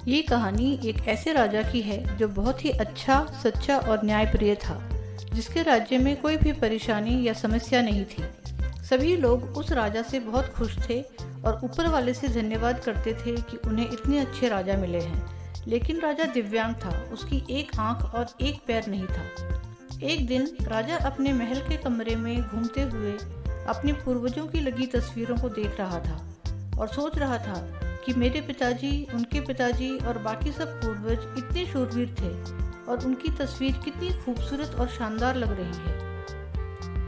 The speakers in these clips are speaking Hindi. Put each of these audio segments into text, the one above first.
ये कहानी एक ऐसे राजा की है जो बहुत ही अच्छा, सच्चा और न्यायप्रिय था, जिसके राज्य में कोई भी परेशानी या समस्या नहीं थी। सभी लोग उस राजा से बहुत खुश थे और ऊपर वाले से धन्यवाद करते थे कि उन्हें इतने अच्छे राजा मिले हैं। लेकिन राजा दिव्यांग था, उसकी एक आंख और एक पैर नहीं था। एक दिन राजा अपने महल के कमरे में घूमते हुए अपने पूर्वजों की लगी तस्वीरों को देख रहा था और सोच रहा था कि मेरे पिताजी, उनके पिताजी और बाकी सब पूर्वज इतने शूरवीर थे और उनकी तस्वीर कितनी खूबसूरत और शानदार लग रही है।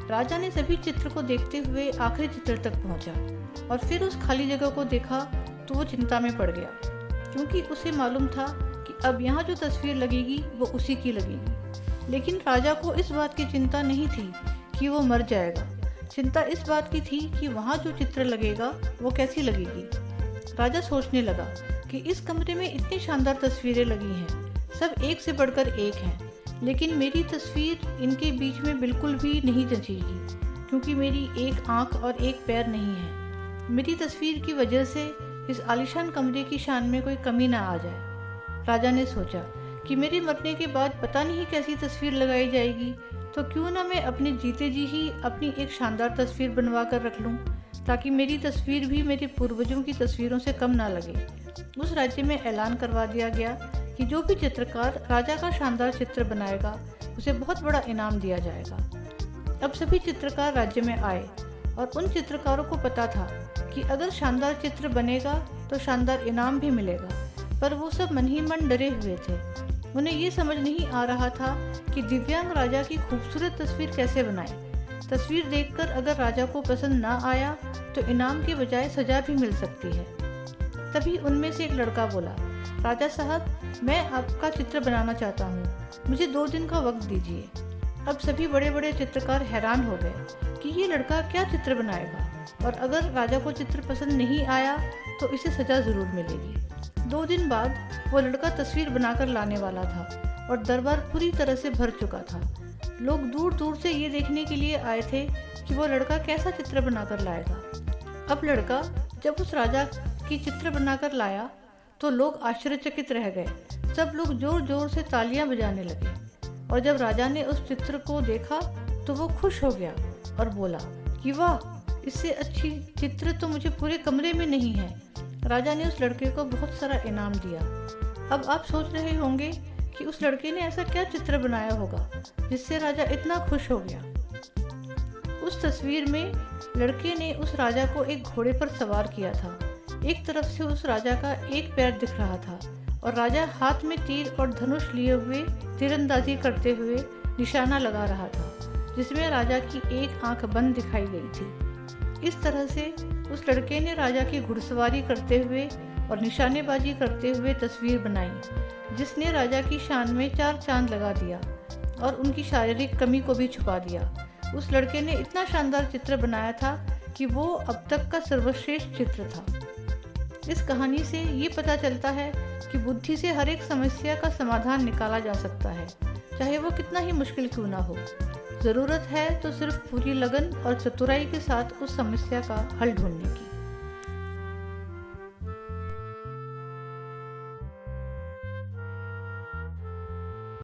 राजा ने सभी चित्र को देखते हुए आखिरी चित्र तक पहुंचा और फिर उस खाली जगह को देखा तो वो चिंता में पड़ गया, क्योंकि उसे मालूम था कि अब यहाँ जो तस्वीर लगेगी वो उसी की लगेगी। लेकिन राजा को इस बात की चिंता नहीं थी कि वो मर जाएगा। चिंता इस बात की थी कि वहाँ जो चित्र लगेगा वो कैसी लगेगी। राजा सोचने लगा कि इस कमरे में इतनी शानदार तस्वीरें लगी हैं, सब एक से बढ़कर एक हैं, लेकिन मेरी तस्वीर इनके बीच में बिल्कुल भी नहीं जचेगी, क्योंकि मेरी एक आंख और एक पैर नहीं है। मेरी तस्वीर की वजह से इस आलीशान कमरे की शान में कोई कमी ना आ जाए। राजा ने सोचा कि मेरे मरने के बाद पता नहीं कैसी तस्वीर लगाई जाएगी, तो क्यों ना मैं अपने जीते जी ही अपनी एक शानदार तस्वीर बनवा कर रख लूं, ताकि मेरी तस्वीर भी मेरे पूर्वजों की तस्वीरों से कम ना लगे। उस राज्य में ऐलान करवा दिया गया कि जो भी चित्रकार राजा का शानदार चित्र बनाएगा उसे बहुत बड़ा इनाम दिया जाएगा। अब सभी चित्रकार राज्य में आए और उन चित्रकारों को पता था कि अगर शानदार चित्र बनेगा तो शानदार इनाम भी मिलेगा, पर वो सब मन ही मन डरे हुए थे। उन्हें ये समझ नहीं आ रहा था कि दिव्यांग राजा की खूबसूरत तस्वीर कैसे बनाए। तस्वीर देखकर अगर राजा को पसंद ना आया तो इनाम के बजाय सजा भी मिल सकती है। तभी उनमें से एक लड़का बोला, राजा साहब, मैं आपका चित्र बनाना चाहता हूँ, मुझे 2 दिन का वक्त दीजिए। अब सभी बड़े बड़े चित्रकार हैरान हो गए कि ये लड़का क्या चित्र बनाएगा, और अगर राजा को चित्र पसंद नहीं आया तो इसे सजा जरूर मिलेगी। 2 दिन बाद वो लड़का तस्वीर बनाकर लाने वाला था और दरबार पूरी तरह से भर चुका था। लोग दूर दूर से ये देखने के लिए आए थे कि वो लड़का कैसा चित्र बनाकर लाएगा। अब लड़का जब उस राजा की चित्र बनाकर लाया तो लोग आश्चर्यचकित रह गए। सब लोग जोर जोर से तालियां बजाने लगे और जब राजा ने उस चित्र को देखा तो वो खुश हो गया और बोला कि वाह, इससे अच्छी चित्र तो मुझे पूरे कमरे में नहीं है। राजा ने उस लड़के को बहुत सारा इनाम दिया। अब आप सोच रहे होंगे कि उस लड़के ने ऐसा क्या चित्र बनाया होगा जिससे राजा इतना खुश हो गया। उस तस्वीर में लड़के ने उस राजा को एक घोड़े पर सवार किया था। एक तरफ से उस राजा का एक पैर दिख रहा था और राजा हाथ में तीर और धनुष लिए हुए तीरंदाजी करते हुए निशाना लगा रहा था, जिसमें राजा की एक आंख बंद दिखाई गई थी। इस तरह से उस लड़के ने राजा की घुड़सवारी करते हुए और निशानेबाजी करते हुए तस्वीर बनाई, जिसने राजा की शान में 4 चांद लगा दिया और उनकी शारीरिक कमी को भी छुपा दिया। उस लड़के ने इतना शानदार चित्र बनाया था कि वो अब तक का सर्वश्रेष्ठ चित्र था। इस कहानी से ये पता चलता है कि बुद्धि से हर एक समस्या का समाधान निकाला जा सकता है, चाहे वो कितना ही मुश्किल क्यों ना हो। ज़रूरत है तो सिर्फ पूरी लगन और चतुराई के साथ उस समस्या का हल ढूंढने की।